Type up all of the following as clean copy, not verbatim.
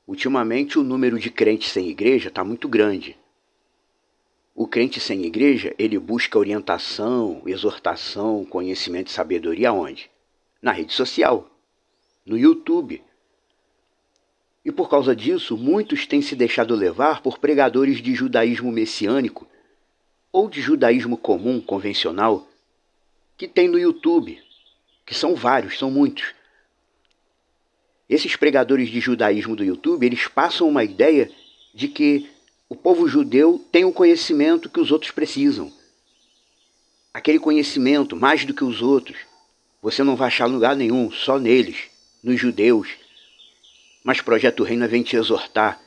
Ultimamente o número de crentes sem igreja está muito grande. O crente sem igreja, ele busca orientação, exortação, conhecimento e sabedoria onde? Na rede social, no YouTube. E por causa disso, muitos têm se deixado levar por pregadores de judaísmo messiânico ou de judaísmo comum, convencional, que tem no YouTube, que são vários, são muitos. Esses pregadores de judaísmo do YouTube, eles passam uma ideia de que o povo judeu tem um conhecimento que os outros precisam. Aquele conhecimento, mais do que os outros, você não vai achar em lugar nenhum, só neles, nos judeus. Mas Projeto Reino vem te exortar.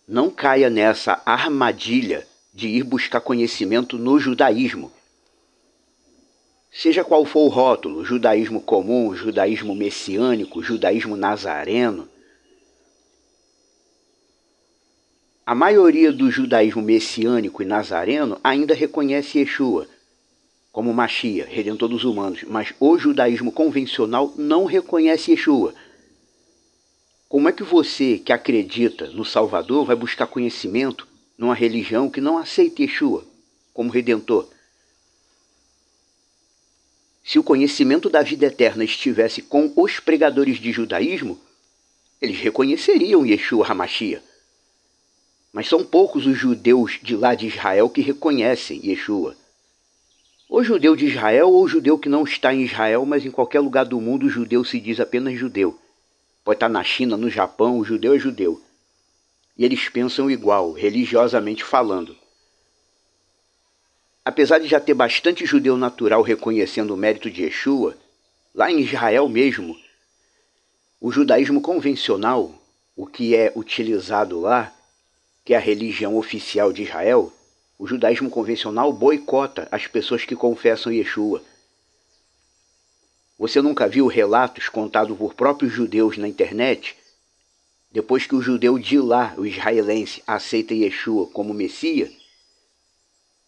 Não caia nessa armadilha de ir buscar conhecimento no judaísmo. Seja qual for o rótulo, judaísmo comum, judaísmo messiânico, judaísmo nazareno, a maioria do judaísmo messiânico e nazareno ainda reconhece Yeshua como Mashiach, Redentor dos humanos, mas o judaísmo convencional não reconhece Yeshua. Como é que você, que acredita no Salvador, vai buscar conhecimento numa religião que não aceita Yeshua como Redentor? Se o conhecimento da vida eterna estivesse com os pregadores de judaísmo, eles reconheceriam Yeshua HaMashiach. Mas são poucos os judeus de lá de Israel que reconhecem Yeshua. Ou judeu de Israel ou judeu que não está em Israel, mas em qualquer lugar do mundo o judeu se diz apenas judeu. Pode estar na China, no Japão, o judeu é judeu. E eles pensam igual, religiosamente falando. Apesar de já ter bastante judeu natural reconhecendo o mérito de Yeshua, lá em Israel mesmo, o judaísmo convencional, o que é utilizado lá, que é a religião oficial de Israel, o judaísmo convencional boicota as pessoas que confessam Yeshua. Você nunca viu relatos contados por próprios judeus na internet? Depois que o judeu de lá, o israelense, aceita Yeshua como Messias,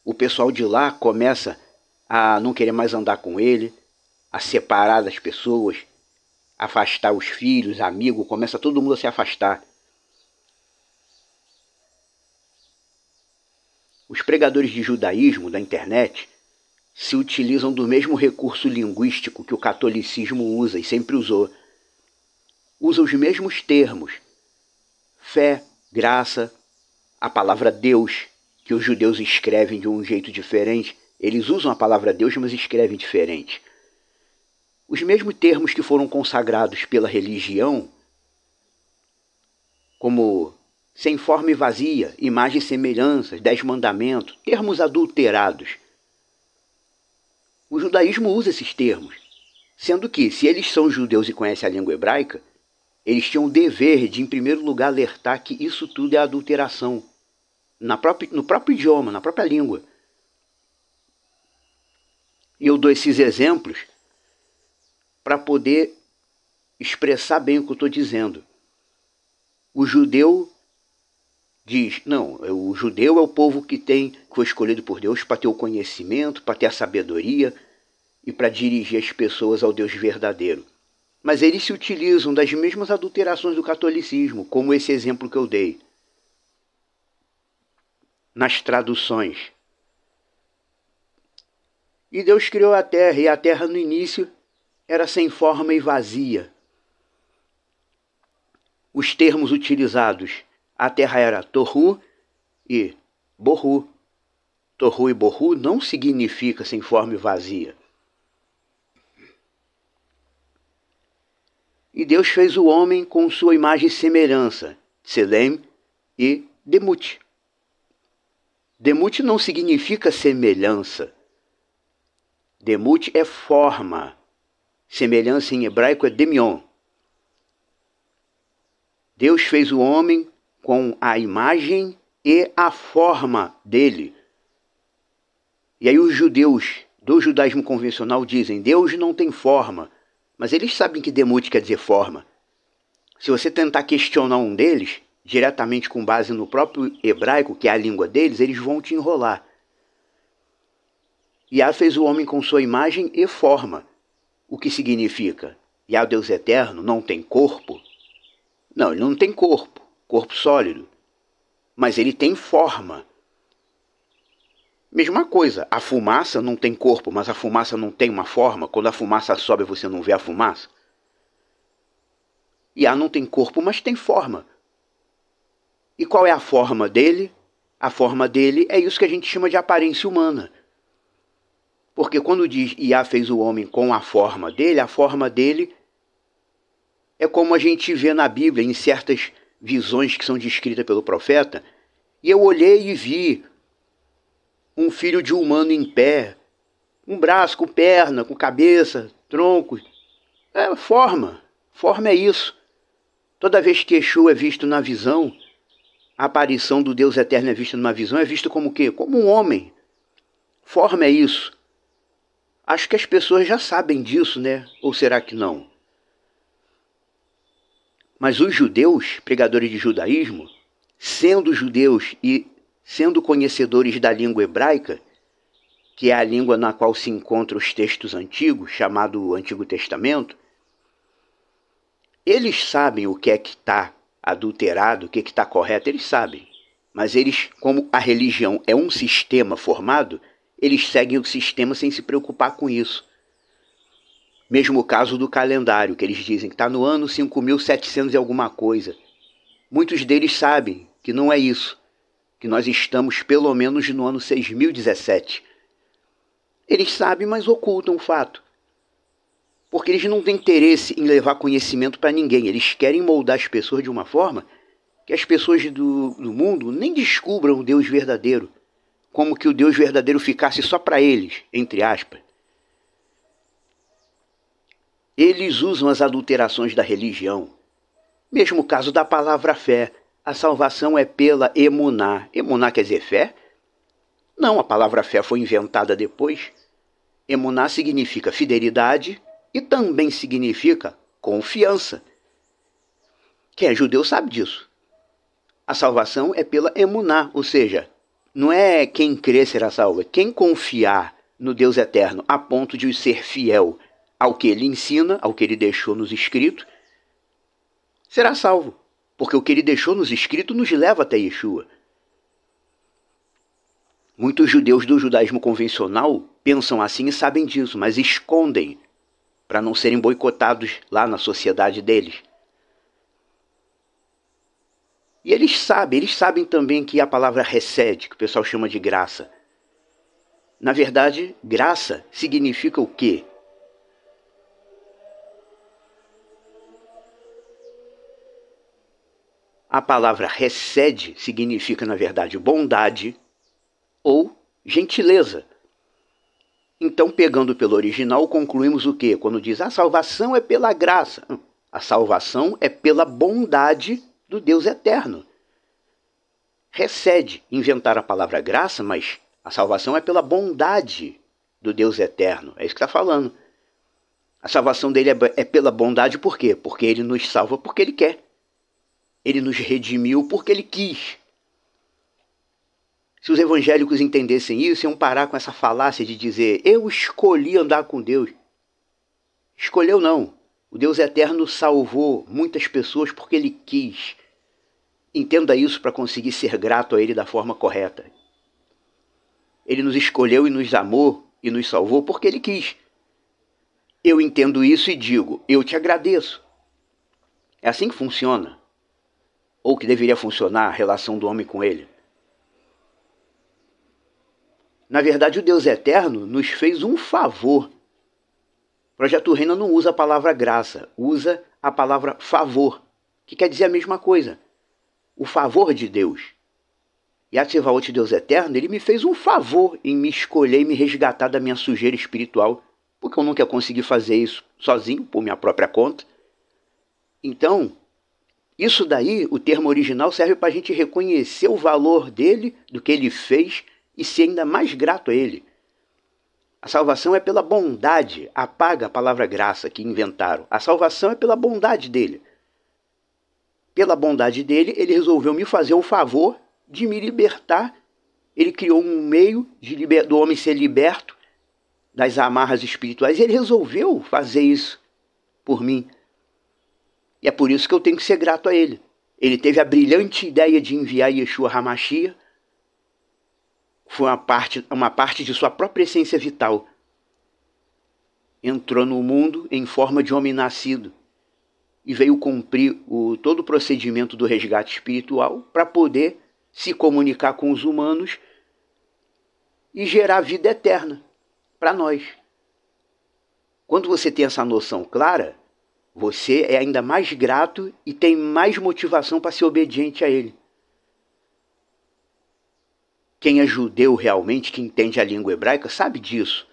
o pessoal de lá começa a não querer mais andar com ele, a separar das pessoas, afastar os filhos, amigos, começa todo mundo a se afastar. Os pregadores de judaísmo da internet se utilizam do mesmo recurso linguístico que o catolicismo usa e sempre usou. Usa os mesmos termos. Fé, graça, a palavra Deus, que os judeus escrevem de um jeito diferente. Eles usam a palavra Deus, mas escrevem diferente. Os mesmos termos que foram consagrados pela religião, como sem forma e vazia, imagem e semelhanças, 10 mandamentos, termos adulterados. O judaísmo usa esses termos, sendo que, se eles são judeus e conhecem a língua hebraica, eles tinham o dever de, em primeiro lugar, alertar que isso tudo é adulteração, no próprio idioma, na própria língua. E eu dou esses exemplos para poder expressar bem o que eu estou dizendo. O judeu diz, não, o judeu é o povo que foi escolhido por Deus para ter o conhecimento, para ter a sabedoria e para dirigir as pessoas ao Deus verdadeiro. Mas eles se utilizam das mesmas adulterações do catolicismo, como esse exemplo que eu dei. Nas traduções. E Deus criou a terra, e a terra no início era sem forma e vazia. Os termos utilizados, a terra era Tohu e Bohu. Tohu e Bohu não significa sem forma e vazia. E Deus fez o homem com sua imagem e semelhança, Tselem e Demut. Demut não significa semelhança. Demut é forma. Semelhança em hebraico é demion. Deus fez o homem com a imagem e a forma dele. E aí os judeus do judaísmo convencional dizem, Deus não tem forma. Mas eles sabem que demut quer dizer forma. Se você tentar questionar um deles, diretamente com base no próprio hebraico, que é a língua deles, eles vão te enrolar. Yah fez o homem com sua imagem e forma. O que significa? Yah, Deus eterno, não tem corpo? Não, ele não tem corpo, corpo sólido, mas ele tem forma. Mesma coisa, a fumaça não tem corpo, mas a fumaça não tem uma forma. Quando a fumaça sobe, você não vê a fumaça. E não tem corpo, mas tem forma. E qual é a forma dele? A forma dele é isso que a gente chama de aparência humana. Porque quando diz Iá fez o homem com a forma dele é como a gente vê na Bíblia, em certas visões que são descritas pelo profeta. E eu olhei e vi um filho de humano em pé, um braço com perna, com cabeça, tronco. Forma. Forma é isso. Toda vez que Exu é visto na visão, a aparição do Deus Eterno é vista numa visão, é visto como o quê? Como um homem. Forma é isso. Acho que as pessoas já sabem disso, né? Ou será que não? Mas os judeus, pregadores de judaísmo, sendo judeus e sendo conhecedores da língua hebraica, que é a língua na qual se encontram os textos antigos, chamado Antigo Testamento, eles sabem o que é que está adulterado, o que é que está correto, eles sabem. Mas eles, como a religião é um sistema formado, eles seguem o sistema sem se preocupar com isso. Mesmo o caso do calendário, que eles dizem que está no ano 5.700 e alguma coisa. Muitos deles sabem que não é isso, que nós estamos pelo menos no ano 6.017. Eles sabem, mas ocultam o fato. Porque eles não têm interesse em levar conhecimento para ninguém. Eles querem moldar as pessoas de uma forma que as pessoas do mundo nem descubram o Deus verdadeiro. Como que o Deus verdadeiro ficasse só para eles, entre aspas. Eles usam as adulterações da religião. Mesmo o caso da palavra fé. A salvação é pela emuná. Emuná quer dizer fé? Não, a palavra fé foi inventada depois. Emuná significa fidelidade e também significa confiança. Quem é judeu sabe disso. A salvação é pela emuná, ou seja, não é quem crê será salvo, é quem confiar no Deus eterno a ponto de ser fiel ao que ele ensina, ao que ele deixou nos escritos, será salvo. Porque o que ele deixou nos escritos nos leva até Yeshua. Muitos judeus do judaísmo convencional pensam assim e sabem disso, mas escondem para não serem boicotados lá na sociedade deles. E eles sabem também que a palavra recede, que o pessoal chama de graça. Na verdade, graça significa o quê? A palavra recede significa, na verdade, bondade ou gentileza. Então, pegando pelo original, concluímos o quê? Quando diz a salvação é pela graça. A salvação é pela bondade do Deus eterno. Recede, inventar a palavra graça, mas a salvação é pela bondade do Deus eterno. É isso que está falando. A salvação dele é pela bondade por quê? Porque ele nos salva porque ele quer. Ele nos redimiu porque ele quis. Se os evangélicos entendessem isso, iam parar com essa falácia de dizer eu escolhi andar com Deus. Escolheu não. O Deus eterno salvou muitas pessoas porque ele quis. Entenda isso para conseguir ser grato a ele da forma correta. Ele nos escolheu e nos amou e nos salvou porque ele quis. Eu entendo isso e digo, eu te agradeço. É assim que funciona. Ou que deveria funcionar a relação do homem com ele. Na verdade, o Deus eterno nos fez um favor. O Projeto Reino não usa a palavra graça, usa a palavra favor, que quer dizer a mesma coisa. O favor de Deus. E Atsevaot, Deus eterno, ele me fez um favor em me escolher e me resgatar da minha sujeira espiritual, porque eu nunca consegui fazer isso sozinho, por minha própria conta. Então, isso daí, o termo original, serve para a gente reconhecer o valor dele, do que ele fez, e ser ainda mais grato a ele. A salvação é pela bondade, apaga a palavra graça que inventaram. A salvação é pela bondade dele. Pela bondade dele, ele resolveu me fazer o favor de me libertar. Ele criou um meio do homem ser liberto das amarras espirituais, e ele resolveu fazer isso por mim. E é por isso que eu tenho que ser grato a ele. Ele teve a brilhante ideia de enviar Yeshua HaMashiach. Foi uma parte de sua própria essência vital. Entrou no mundo em forma de homem nascido e veio cumprir todo o procedimento do resgate espiritual para poder se comunicar com os humanos e gerar vida eterna para nós. Quando você tem essa noção clara, você é ainda mais grato e tem mais motivação para ser obediente a ele. Quem é judeu realmente, que entende a língua hebraica, sabe disso.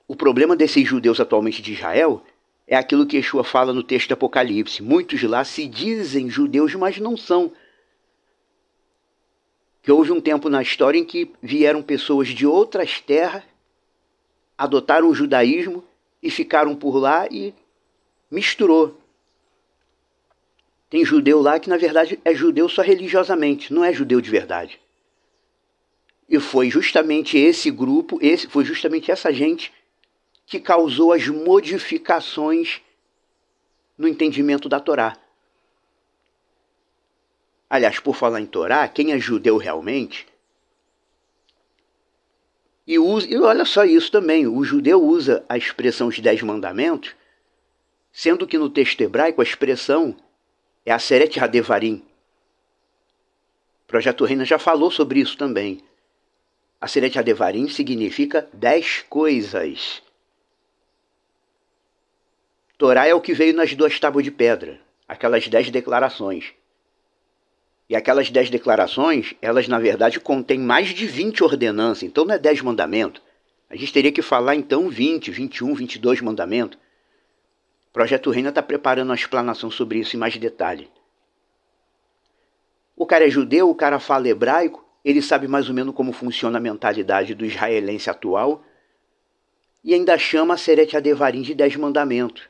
O problema desses judeus atualmente de Israel é aquilo que Yeshua fala no texto do Apocalipse. Muitos lá se dizem judeus, mas não são. Que houve um tempo na história em que vieram pessoas de outras terras, adotaram o judaísmo e ficaram por lá e misturou. Tem judeu lá que na verdade é judeu só religiosamente, não é judeu de verdade. E foi justamente esse grupo, foi justamente essa gente que causou as modificações no entendimento da Torá. Aliás, por falar em Torá, quem é judeu realmente, e olha só isso também, o judeu usa a expressão os 10 mandamentos, sendo que no texto hebraico a expressão é a Aseret HaDevarim. O Projeto Reina já falou sobre isso também. Aseret HaDevarim significa 10 coisas. Torá é o que veio nas 2 tábuas de pedra, aquelas 10 declarações. E aquelas 10 declarações, elas na verdade contêm mais de 20 ordenanças, então não é 10 mandamentos. A gente teria que falar então 20, 21, 22 mandamentos. O Projeto Reina está preparando uma explanação sobre isso em mais detalhe. O cara é judeu, o cara fala hebraico, ele sabe mais ou menos como funciona a mentalidade do israelense atual e ainda chama a Aseret HaDevarim de 10 mandamentos.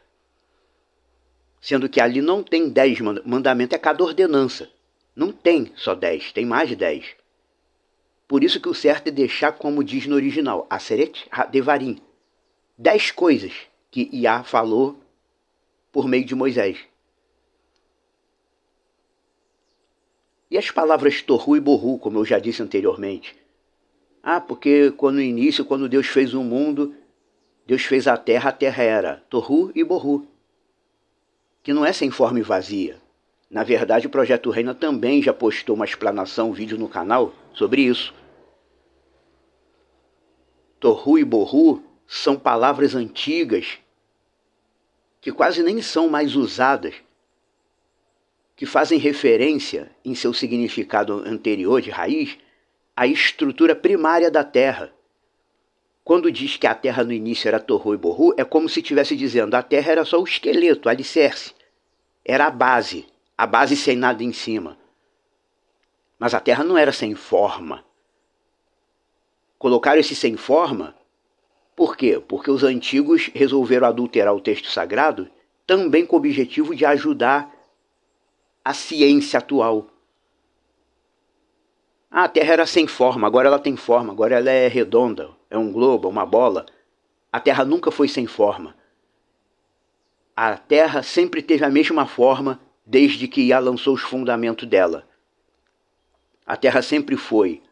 Sendo que ali não tem 10 mandamentos, é cada ordenança. Não tem só 10, tem mais de 10. Por isso que o certo é deixar como diz no original, Aseret HaDevarim. 10 coisas que Yah falou por meio de Moisés. E as palavras Torru e Borru, como eu já disse anteriormente? Porque no início, quando Deus fez o mundo, Deus fez a terra era Torru e Borru. Que não é sem forma e vazia. Na verdade, o Projeto Reina também já postou uma explanação, um vídeo no canal sobre isso. Torru e Borru são palavras antigas que quase nem são mais usadas, que fazem referência, em seu significado anterior de raiz, à estrutura primária da Terra. Quando diz que a Terra no início era Torru e Borru, é como se estivesse dizendo a Terra era só o esqueleto, o alicerce. Era a base sem nada em cima. Mas a Terra não era sem forma. Colocaram esse sem forma, por quê? Porque os antigos resolveram adulterar o texto sagrado, também com o objetivo de ajudar a ciência atual. A Terra era sem forma, agora ela tem forma, agora ela é redonda, é um globo, uma bola. A Terra nunca foi sem forma. A Terra sempre teve a mesma forma desde que Yah lançou os fundamentos dela. A Terra sempre foi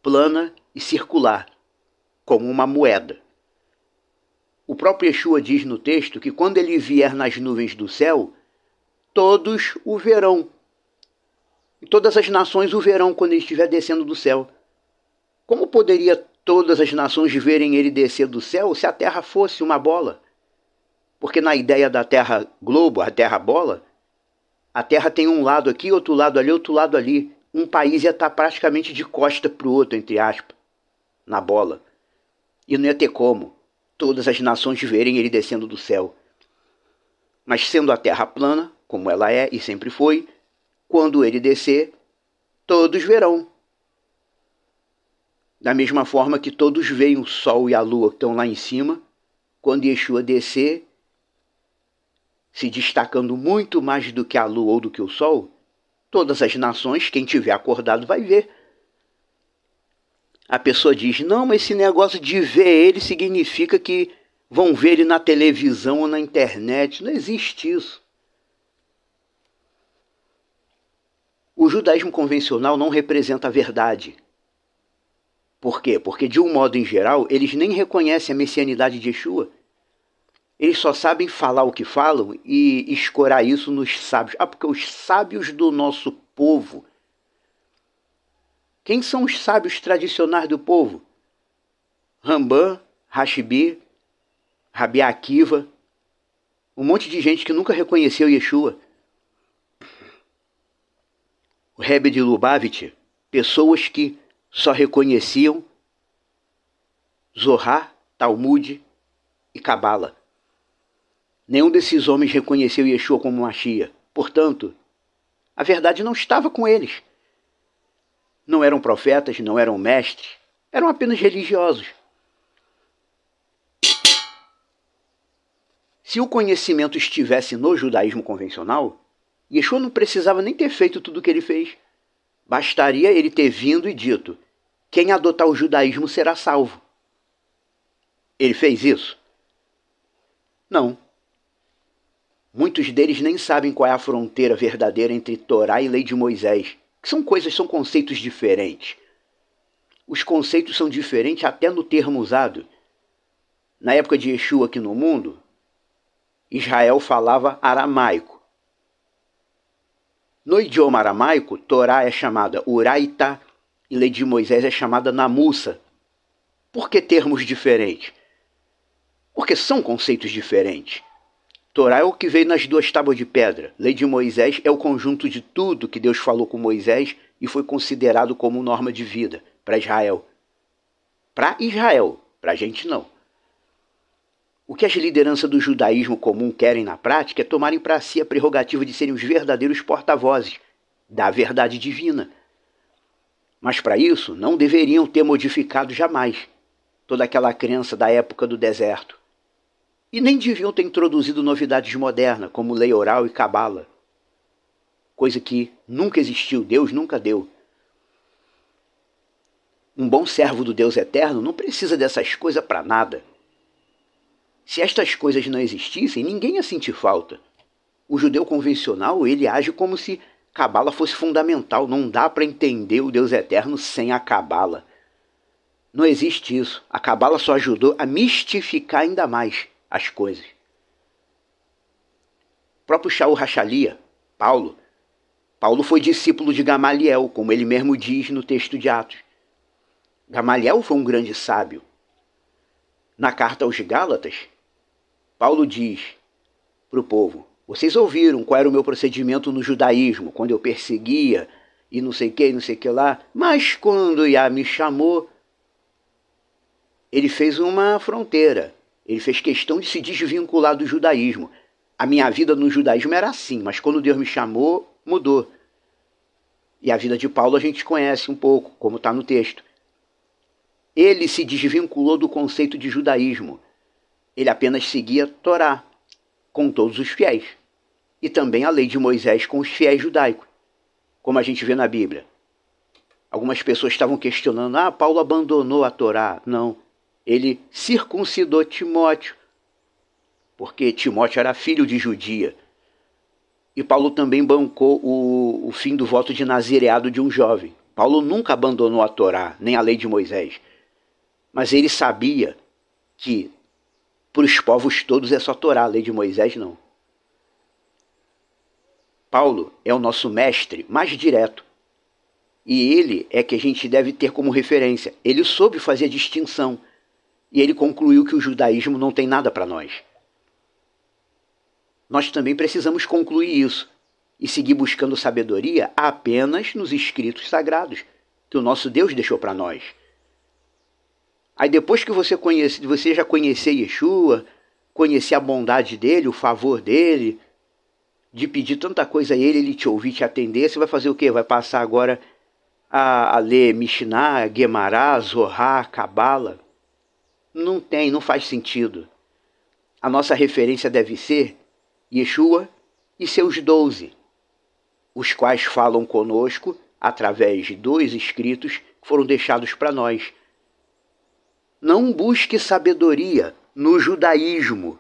plana e circular, como uma moeda. O próprio Yeshua diz no texto que quando ele vier nas nuvens do céu, todos o verão. E todas as nações o verão quando ele estiver descendo do céu. Como poderia todas as nações verem ele descer do céu se a Terra fosse uma bola? Porque na ideia da Terra globo, a Terra bola, a Terra tem um lado aqui, outro lado ali, outro lado ali. Um país ia estar praticamente de costa para o outro, entre aspas, na bola. E não ia ter como todas as nações verem ele descendo do céu. Mas sendo a Terra plana, como ela é e sempre foi, quando ele descer, todos verão. Da mesma forma que todos veem o Sol e a Lua que estão lá em cima, quando Yeshua descer, se destacando muito mais do que a Lua ou do que o Sol, todas as nações, quem tiver acordado vai ver. A pessoa diz, não, mas esse negócio de ver ele significa que vão ver ele na televisão ou na internet. Não existe isso. O judaísmo convencional não representa a verdade. Por quê? Porque, de um modo em geral, eles nem reconhecem a messianidade de Yeshua. Eles só sabem falar o que falam e escorar isso nos sábios. Porque os sábios do nosso povo... Quem são os sábios tradicionais do povo? Rambam, Rashibi, Rabi Akiva, um monte de gente que nunca reconheceu Yeshua. O Rebbe de Lubavitch, pessoas que só reconheciam Zohar, Talmud e Cabala. Nenhum desses homens reconheceu Yeshua como Mashiach. Portanto, a verdade não estava com eles. Não eram profetas, não eram mestres, eram apenas religiosos. Se o conhecimento estivesse no judaísmo convencional, Yeshua não precisava nem ter feito tudo o que ele fez. Bastaria ele ter vindo e dito: quem adotar o judaísmo será salvo. Ele fez isso? Não. Muitos deles nem sabem qual é a fronteira verdadeira entre Torá e lei de Moisés, que são conceitos diferentes. Os conceitos são diferentes até no termo usado. Na época de Yeshua aqui no mundo, Israel falava aramaico. No idioma aramaico, Torá é chamada Uraita e lei de Moisés é chamada Namusa. Por que termos diferentes? Porque são conceitos diferentes. Torá é o que veio nas 2 tábuas de pedra. Lei de Moisés é o conjunto de tudo que Deus falou com Moisés e foi considerado como norma de vida para Israel. Para Israel, para a gente não. O que as lideranças do judaísmo comum querem na prática é tomarem para si a prerrogativa de serem os verdadeiros porta-vozes da verdade divina. Mas para isso não deveriam ter modificado jamais toda aquela crença da época do deserto. E nem deviam ter introduzido novidades modernas, como lei oral e cabala. Coisa que nunca existiu, Deus nunca deu. Um bom servo do Deus eterno não precisa dessas coisas para nada. Se estas coisas não existissem, ninguém ia sentir falta. O judeu convencional, ele age como se cabala fosse fundamental. Não dá para entender o Deus eterno sem a cabala. Não existe isso. A cabala só ajudou a mistificar ainda mais as coisas. O próprio Shaul Hachalia, Paulo foi discípulo de Gamaliel, como ele mesmo diz no texto de Atos. Gamaliel foi um grande sábio. Na carta aos Gálatas, Paulo diz para o povo: vocês ouviram qual era o meu procedimento no judaísmo, quando eu perseguia e não sei o que lá, mas quando Yah me chamou, ele fez uma fronteira. Ele fez questão de se desvincular do judaísmo. A minha vida no judaísmo era assim, mas quando Deus me chamou, mudou. E a vida de Paulo a gente conhece um pouco, como está no texto. Ele se desvinculou do conceito de judaísmo. Ele apenas seguia Torá, com todos os fiéis. E também a lei de Moisés com os fiéis judaicos, como a gente vê na Bíblia. Algumas pessoas estavam questionando: Paulo abandonou a Torá. Não. Ele circuncidou Timóteo, porque Timóteo era filho de judia. E Paulo também bancou o fim do voto de nazireado de um jovem. Paulo nunca abandonou a Torá, nem a lei de Moisés. Mas ele sabia que para os povos todos é só Torá, a lei de Moisés não. Paulo é o nosso mestre mais direto. E ele é que a gente deve ter como referência. Ele soube fazer a distinção. E ele concluiu que o judaísmo não tem nada para nós. Nós também precisamos concluir isso e seguir buscando sabedoria apenas nos escritos sagrados que o nosso Deus deixou para nós. Aí depois que você já conhecer Yeshua, conhecer a bondade dele, o favor dele, de pedir tanta coisa a ele te ouvir, te atender, você vai fazer o quê? Vai passar agora a ler Mishnah, Guemará, Zohar, Cabala? Não faz sentido. A nossa referência deve ser Yeshua e seus 12, os quais falam conosco através de 2 escritos que foram deixados para nós. Não busque sabedoria no judaísmo.